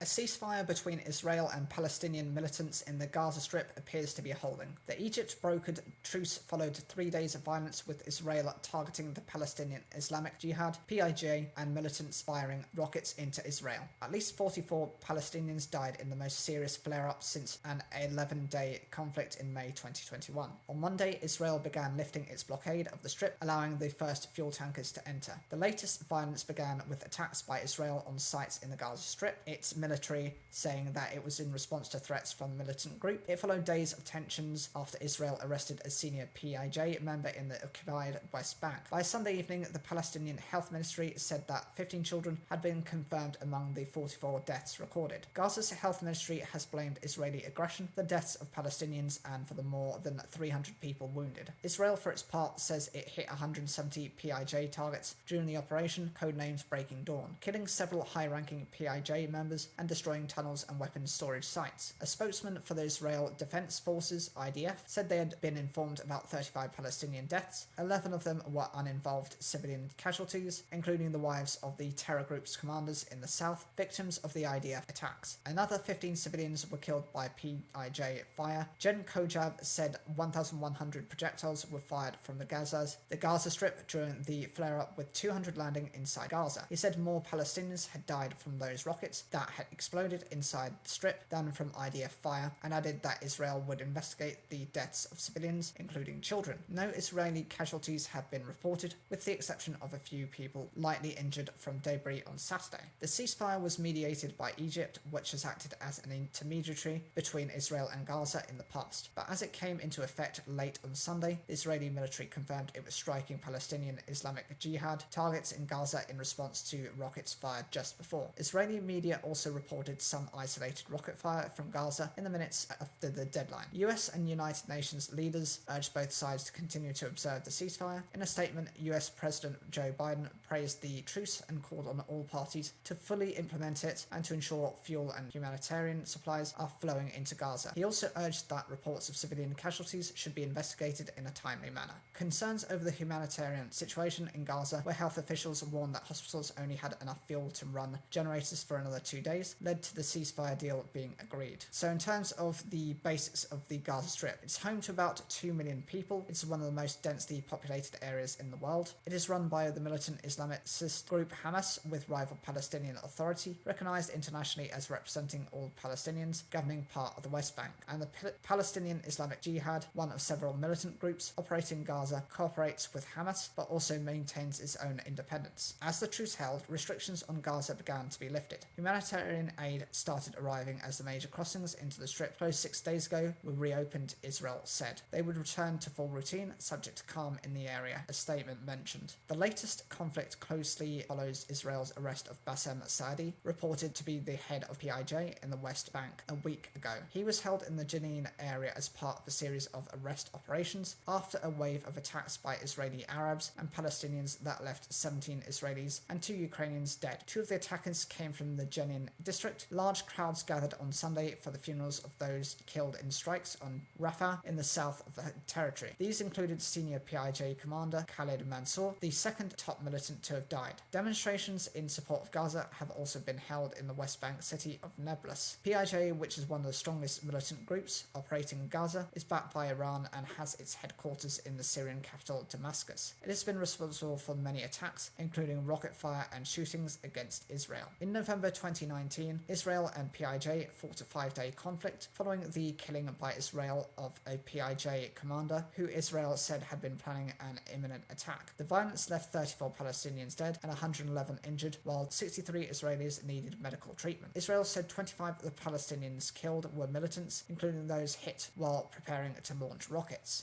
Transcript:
A ceasefire between Israel and Palestinian militants in the Gaza Strip appears to be holding. The Egypt-brokered truce followed 3 days of violence, with Israel targeting the Palestinian Islamic Jihad, PIJ, and militants firing rockets into Israel. At least 44 Palestinians died in the most serious flare-up since an 11-day conflict in May 2021. On Monday, Israel began lifting its blockade of the Strip, allowing the first fuel tankers to enter. The latest violence began with attacks by Israel on sites in the Gaza Strip. Its military saying that it was in response to threats from the militant group. It followed days of tensions after Israel arrested a senior PIJ member in the occupied West Bank. By Sunday evening, the Palestinian Health Ministry said that 15 children had been confirmed among the 44 deaths recorded. Gaza's health ministry has blamed Israeli aggression for the deaths of Palestinians and for the more than 300 people wounded. Israel, for its part, says it hit 170 PIJ targets during the operation, codenamed Breaking Dawn, killing several high-ranking PIJ members and destroying tunnels and weapons storage sites. A spokesman for the Israel Defense Forces, IDF, said they had been informed about 35 Palestinian deaths. 11 of them were uninvolved civilian casualties, including the wives of the terror group's commanders in the south, victims of the IDF attacks. Another 15 civilians were killed by PIJ fire. Jen Kojab said 1,100 projectiles were fired from the Gaza Strip during the flare-up, with 200 landing inside Gaza. He said more Palestinians had died from those rockets that had exploded inside the Strip than from IDF fire, and added that Israel would investigate the deaths of civilians, including children. No Israeli casualties have been reported, with the exception of a few people lightly injured from debris on Saturday. The ceasefire was mediated by Egypt, which has acted as an intermediary between Israel and Gaza in the past. But as it came into effect late on Sunday, the Israeli military confirmed it was striking Palestinian Islamic Jihad targets in Gaza in response to rockets fired just before. Israeli media also reported some isolated rocket fire from Gaza in the minutes after the deadline. US and United Nations leaders urged both sides to continue to observe the ceasefire. In a statement, US President Joe Biden praised the truce and called on all parties to fully implement it and to ensure fuel and humanitarian supplies are flowing into Gaza. He also urged that reports of civilian casualties should be investigated in a timely manner. Concerns over the humanitarian situation in Gaza, where health officials warned that hospitals only had enough fuel to run generators for another 2 days, led to the ceasefire deal being agreed. So in terms of the basics of the Gaza Strip, it's home to about 2 million people. It's one of the most densely populated areas in the world. It is run by the militant Islamist group Hamas, with rival Palestinian Authority, recognized internationally as representing all Palestinians, governing part of the West Bank. And the Palestinian Islamic Jihad, one of several militant groups operating in Gaza, cooperates with Hamas, but also maintains its own independence. As the truce held, restrictions on Gaza began to be lifted. Humanitarian aid started arriving as the major crossings into the Strip closed 6 days ago were reopened, Israel said. They would return to full routine, subject to calm in the area, a statement mentioned. The latest conflict closely follows Israel's arrest of Bassem Saadi, reported to be the head of PIJ in the West Bank a week ago. He was held in the Jenin area as part of a series of arrest operations after a wave of attacks by Israeli Arabs and Palestinians that left 17 Israelis and 2 Ukrainians dead. 2 of the attackers came from the Jenin district. Large crowds gathered on Sunday for the funerals of those killed in strikes on Rafah in the south of the territory. These included senior PIJ commander Khaled Mansour, the second top militant to have died. Demonstrations in support of Gaza have also been held in the West Bank city of Nablus. PIJ, which is one of the strongest militant groups operating in Gaza, is backed by Iran and has its headquarters in the Syrian capital Damascus. It has been responsible for many attacks, including rocket fire and shootings against Israel. In November 2019, Israel and PIJ fought a 5-day conflict following the killing by Israel of a PIJ commander who Israel said had been planning an imminent attack. The violence left 34 Palestinians dead and 111 injured, while 63 Israelis needed medical treatment. Israel said 25 of the Palestinians killed were militants, including those hit while preparing to launch rockets.